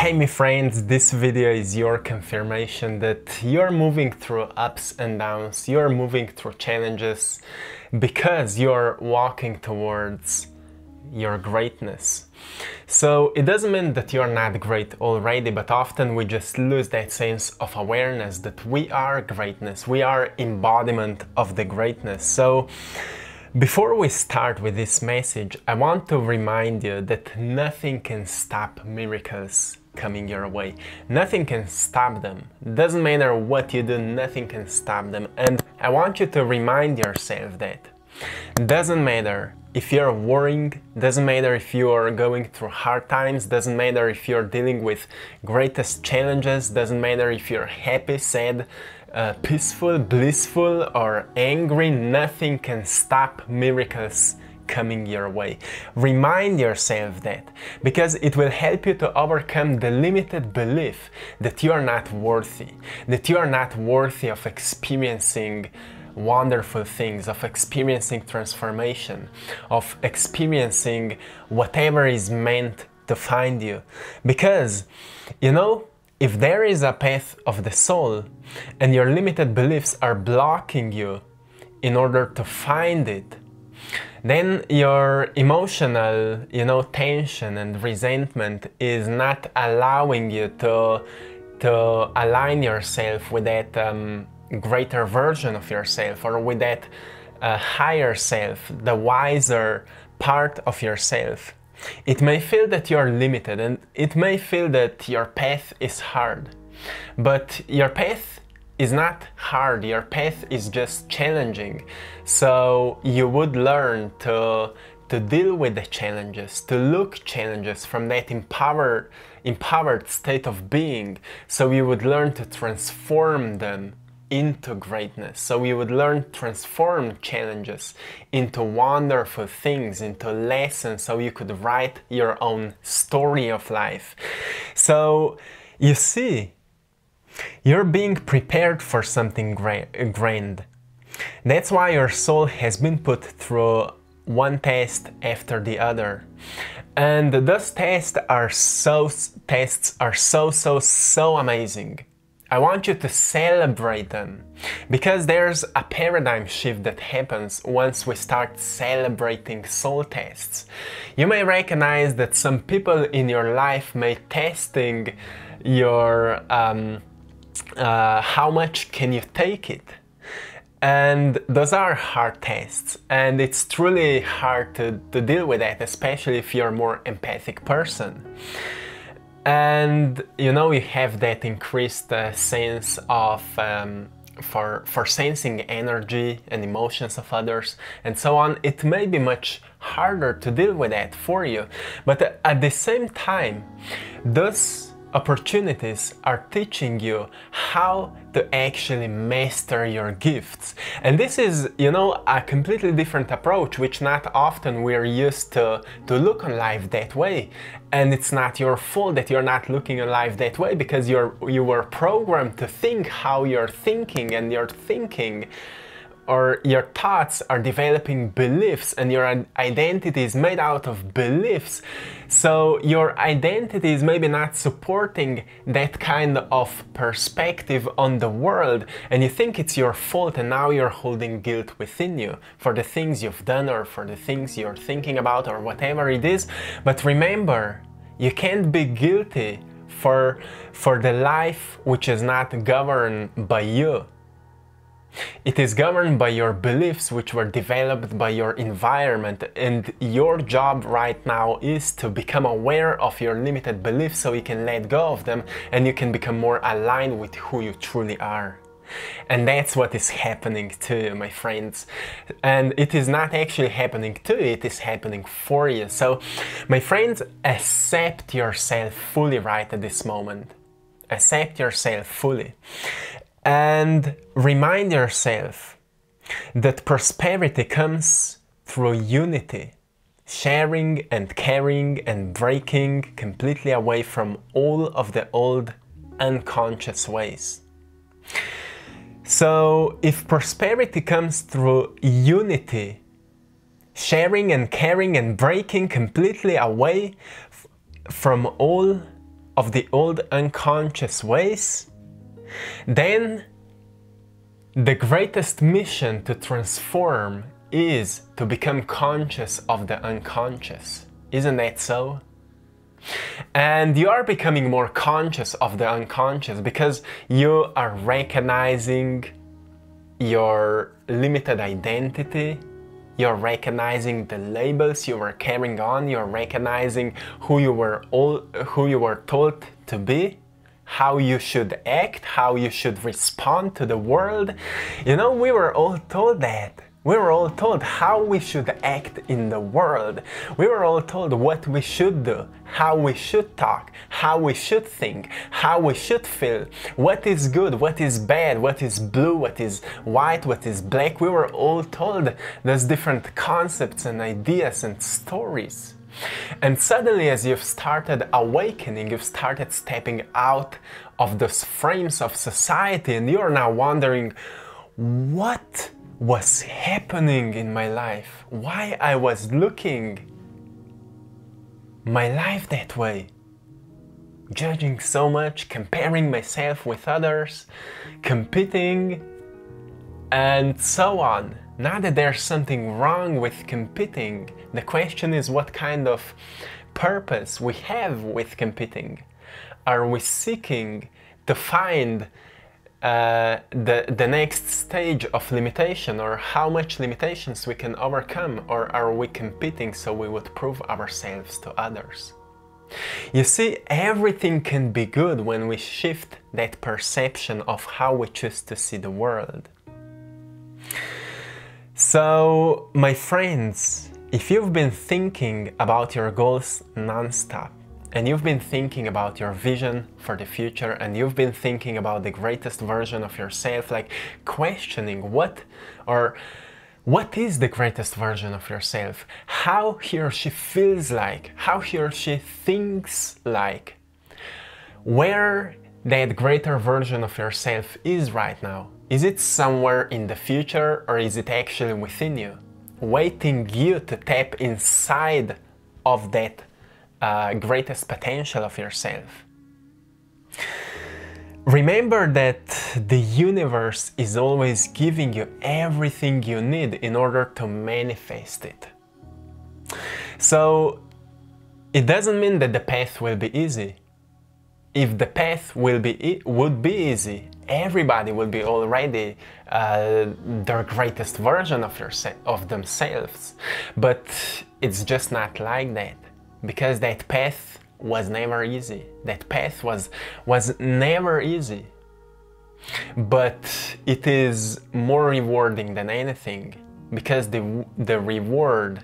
Hey my friends, this video is your confirmation that you're moving through ups and downs, you're moving through challenges because you're walking towards your greatness. So it doesn't mean that you're not great already, but often we just lose that sense of awareness that we are greatness, we are embodiment of the greatness. So before we start with this message, I want to remind you that nothing can stop miracles coming your way. Nothing can stop them. Doesn't matter what you do, nothing can stop them. And I want you to remind yourself that. Doesn't matter if you're worrying, doesn't matter if you're going through hard times, doesn't matter if you're dealing with greatest challenges, doesn't matter if you're happy, sad, peaceful, blissful, or angry, nothing can stop miracles coming your way. Remind yourself that, because it will help you to overcome the limited belief that you are not worthy, that you are not worthy of experiencing wonderful things, of experiencing transformation, of experiencing whatever is meant to find you. Because, you know, if there is a path of the soul and your limited beliefs are blocking you in order to find it, then your emotional, tension and resentment is not allowing you to align yourself with that greater version of yourself, or with that higher self, the wiser part of yourself. It may feel that you're limited, and it may feel that your path is hard, but your path is not hard, your path is just challenging. So you would learn to deal with the challenges, to look challenges from that empowered state of being. So you would learn to transform them into greatness. So you would learn to transform challenges into wonderful things, into lessons, so you could write your own story of life. So you see, you're being prepared for something grand. That's why your soul has been put through one test after the other. And those tests are so amazing. I want you to celebrate them, because there's a paradigm shift that happens once we start celebrating soul tests. You may recognize that some people in your life may testing your how much can you take it, and those are hard tests, and it's truly hard to deal with that, especially if you're a more empathic person. And you have that increased sense of for sensing energy and emotions of others and so on. It may be much harder to deal with that for you, but at the same time, those opportunities are teaching you how to actually master your gifts. And this is, a completely different approach, which not often we're used to look on life that way. And it's not your fault that you're not looking on life that way, because you were programmed to think how you're thinking, and your thinking or your thoughts are developing beliefs, and your identity is made out of beliefs. So your identity is maybe not supporting that kind of perspective on the world, and you think it's your fault, and now you're holding guilt within you for the things you've done, or for the things you're thinking about, or whatever it is. But remember, you can't be guilty for the life which is not governed by you. It is governed by your beliefs, which were developed by your environment, and your job right now is to become aware of your limited beliefs so you can let go of them, and you can become more aligned with who you truly are. And that's what is happening to you, my friends. And it is not actually happening to you, it is happening for you. So, my friends, accept yourself fully right at this moment. Accept yourself fully. And remind yourself that prosperity comes through unity, sharing and caring and breaking completely away from all of the old unconscious ways. So if prosperity comes through unity, sharing and caring and breaking completely away from all of the old unconscious ways, then the greatest mission to transform is to become conscious of the unconscious. Isn't that so? And you are becoming more conscious of the unconscious because you are recognizing your limited identity, you're recognizing the labels you were carrying on, you're recognizing who you were taught to be, how you should act, how you should respond to the world. You know, we were all told that. We were all told how we should act in the world. We were all told what we should do, how we should talk, how we should think, how we should feel, what is good, what is bad, what is blue, what is white, what is black. We were all told those different concepts and ideas and stories. And suddenly, as you've started awakening, you've started stepping out of those frames of society, and you're now wondering, what was happening in my life? Why I was looking my life that way? Judging so much, comparing myself with others, competing, and so on. Not that there's something wrong with competing. The question is what kind of purpose we have with competing. Are we seeking to find the next stage of limitation, or how much limitations we can overcome, or are we competing so we would prove ourselves to others? You see, everything can be good when we shift that perception of how we choose to see the world. So, my friends, if you've been thinking about your goals non-stop, and you've been thinking about your vision for the future, and you've been thinking about the greatest version of yourself, like questioning what is the greatest version of yourself, how he or she feels like, how he or she thinks like, where that greater version of yourself is right now. Is it somewhere in the future, or is it actually within you, waiting you to tap inside of that greatest potential of yourself? Remember that the universe is always giving you everything you need in order to manifest it. So it doesn't mean that the path will be easy. If the path would be easy, everybody will be already their greatest version of themselves. But it's just not like that, because that path was never easy. That path was never easy. But it is more rewarding than anything, because the reward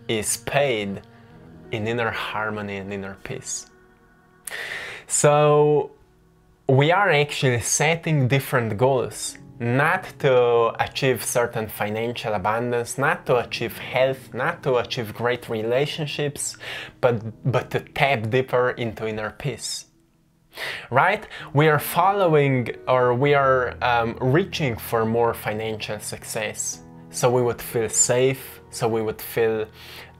is paid in inner harmony and inner peace. So we are actually setting different goals, not to achieve certain financial abundance, not to achieve health, not to achieve great relationships, but to tap deeper into inner peace. Right? We are following, or we are reaching for more financial success. So we would feel safe, so we would feel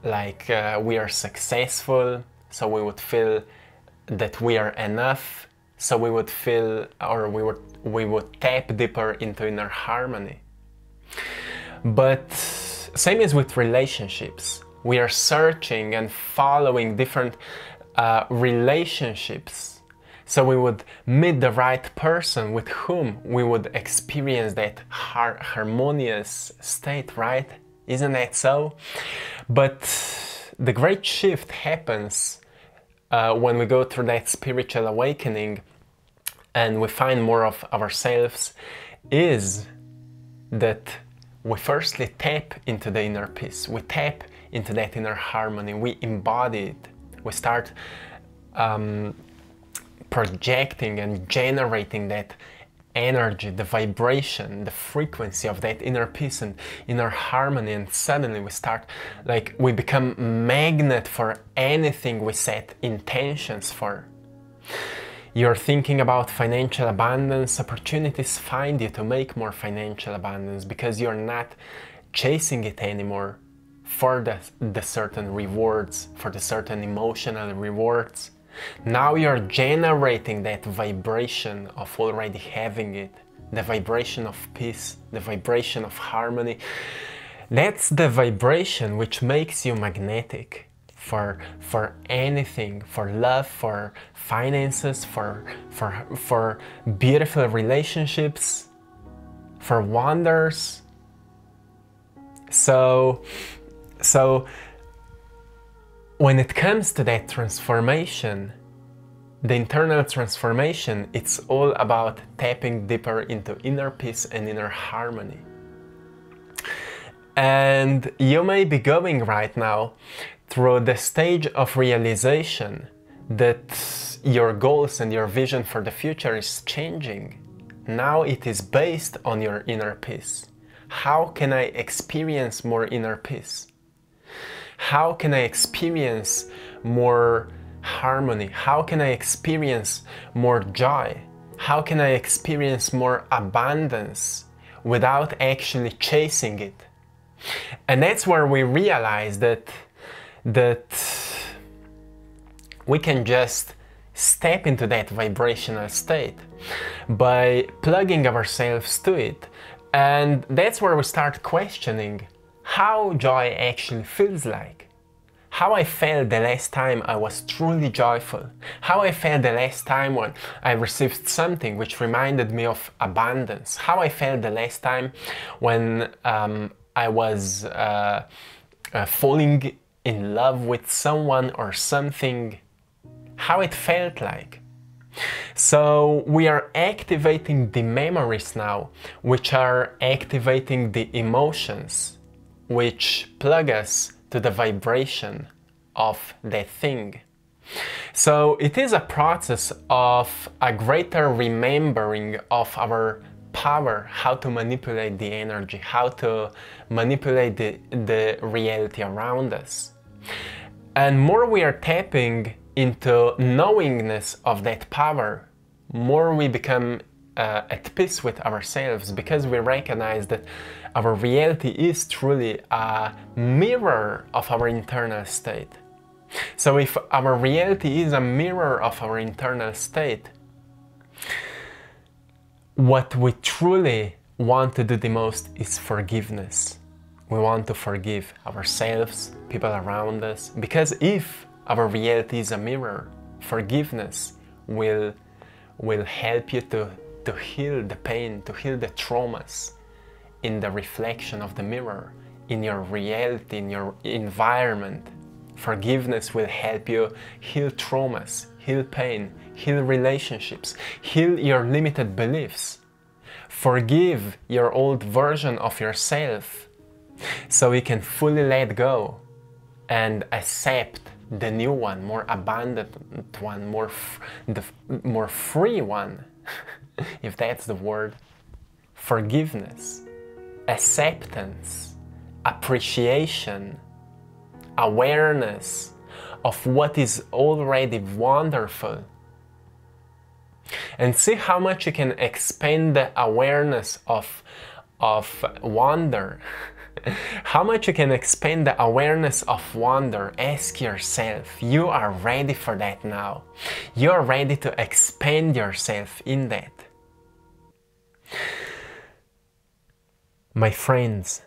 like we are successful, so we would feel that we are enough, so we would feel, or we would tap deeper into inner harmony. But same as with relationships, we are searching and following different relationships, so we would meet the right person with whom we would experience that harmonious state, right? Isn't that so? But the great shift happens when we go through that spiritual awakening and we find more of ourselves, is that we firstly tap into the inner peace. We tap into that inner harmony. We embody it. We start projecting and generating that energy, the vibration, the frequency of that inner peace and inner harmony, and suddenly we start, like, we become magnet for anything we set intentions for. You're thinking about financial abundance, opportunities find you to make more financial abundance, because you're not chasing it anymore for the certain rewards, for the certain emotional rewards, Now you're generating that vibration of already having it, the vibration of peace, the vibration of harmony. That's the vibration which makes you magnetic for anything, for love, for finances, for beautiful relationships, for wonders. So when it comes to that transformation, the internal transformation, it's all about tapping deeper into inner peace and inner harmony. And you may be going right now through the stage of realization that your goals and your vision for the future is changing. Now it is based on your inner peace. How can I experience more inner peace? How can I experience more harmony? How can I experience more joy? How can I experience more abundance without actually chasing it? And that's where we realize that we can just step into that vibrational state by plugging ourselves to it. And that's where we start questioning how joy actually feels like. How I felt the last time I was truly joyful. How I felt the last time when I received something which reminded me of abundance. How I felt the last time when I was falling in love with someone or something. How it felt like. So we are activating the memories now, which are activating the emotions, which plug us to the vibration of that thing. So it is a process of a greater remembering of our power, how to manipulate the energy, how to manipulate the reality around us. And more we are tapping into knowingness of that power, more we become at peace with ourselves, because we recognize that our reality is truly a mirror of our internal state. So if our reality is a mirror of our internal state, what we truly want to do the most is forgiveness. We want to forgive ourselves, people around us, because if our reality is a mirror, forgiveness will help you to heal the pain, to heal the traumas in the reflection of the mirror, in your reality, in your environment. Forgiveness will help you heal traumas, heal pain, heal relationships, heal your limited beliefs. Forgive your old version of yourself so you can fully let go and accept the new one, more abundant one, the more free one, if that's the word. Forgiveness, acceptance, appreciation, awareness of what is already wonderful. And see how much you can expand the awareness of wonder. How much you can expand the awareness of wonder. Ask yourself, you are ready for that now. You are ready to expand yourself in that. My friends,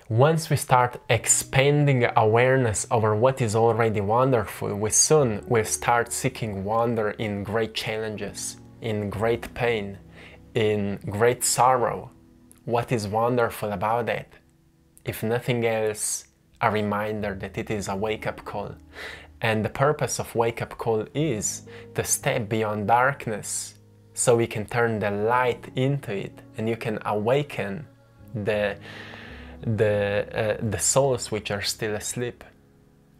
once we start expanding awareness over what is already wonderful, we soon will start seeking wonder in great challenges, in great pain, in great sorrow. What is wonderful about that? If nothing else, a reminder that it is a wake-up call. And the purpose of wake-up call is to step beyond darkness so we can turn the light into it, and you can awaken the souls which are still asleep,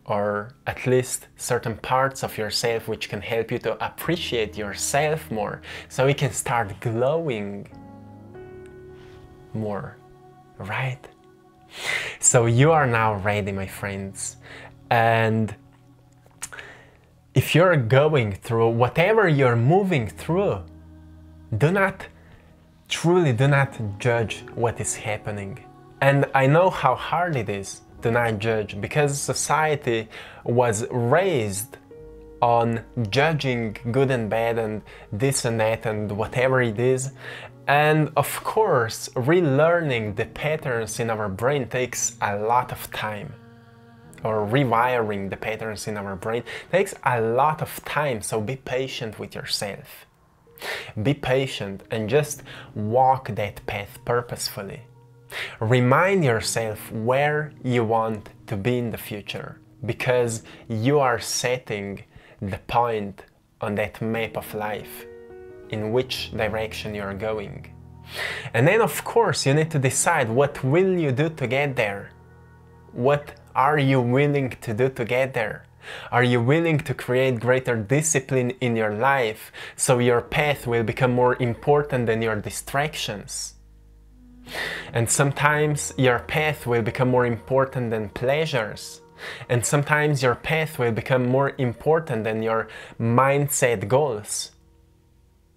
or at least certain parts of yourself which can help you to appreciate yourself more, so you can start glowing more, right? So you are now ready, my friends. And if you're going through whatever you're moving through, do not judge what is happening. And I know how hard it is to not judge, because society was raised on judging good and bad and this and that and whatever it is. And of course, relearning the patterns in our brain takes a lot of time. Or rewiring the patterns in our brain takes a lot of time, so be patient with yourself. Be patient and just walk that path purposefully. Remind yourself where you want to be in the future, because you are setting the point on that map of life, in which direction you are going. And then of course you need to decide, what will you do to get there? What are you willing to do to get there? Are you willing to create greater discipline in your life so your path will become more important than your distractions? And sometimes your path will become more important than pleasures. And sometimes your path will become more important than your mindset goals.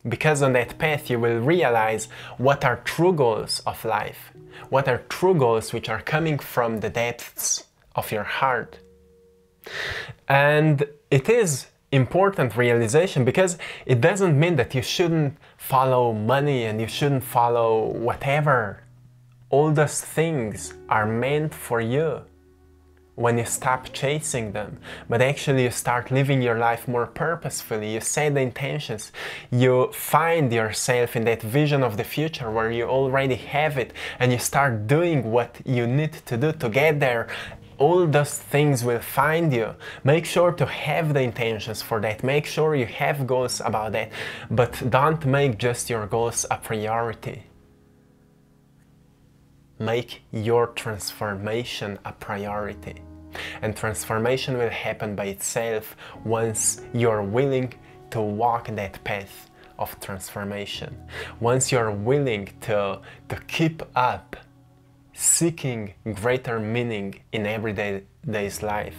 Because on that path you will realize what are true goals of life. What are true goals which are coming from the depths of your heart. And it is important realization, because it doesn't mean that you shouldn't follow money and you shouldn't follow whatever. All those things are meant for you when you stop chasing them, but actually you start living your life more purposefully. You set the intentions, you find yourself in that vision of the future where you already have it, and you start doing what you need to do to get there. All those things will find you. Make sure to have the intentions for that. Make sure you have goals about that, but don't make just your goals a priority. Make your transformation a priority. And transformation will happen by itself once you're willing to walk that path of transformation. Once you're willing to keep up seeking greater meaning in everyday's life.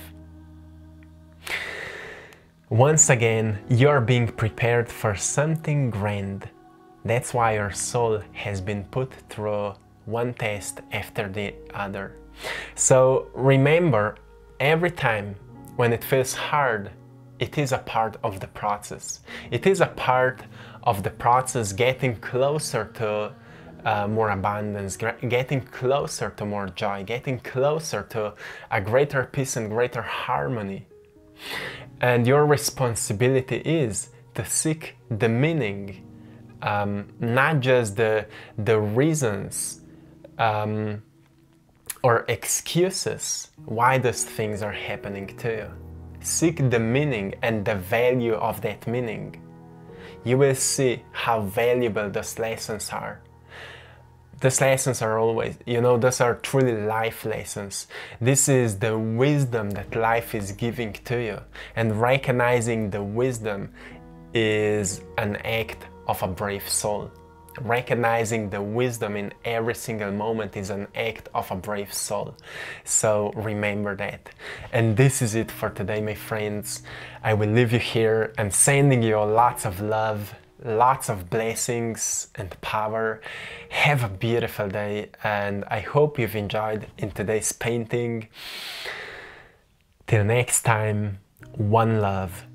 Once again, you're being prepared for something grand. That's why your soul has been put through one test after the other. So remember, every time when it feels hard, it is a part of the process. It is a part of the process getting closer to more abundance, getting closer to more joy, getting closer to a greater peace and greater harmony. And your responsibility is to seek the meaning, not just the reasons or excuses why those things are happening to you. Seek the meaning and the value of that meaning. You will see how valuable those lessons are. These lessons are always, those are truly life lessons. This is the wisdom that life is giving to you. And recognizing the wisdom is an act of a brave soul. Recognizing the wisdom in every single moment is an act of a brave soul. So remember that. And this is it for today, my friends. I will leave you here. I'm sending you lots of love, lots of blessings and power. Have a beautiful day, and I hope you've enjoyed in today's painting. Till next time, one love.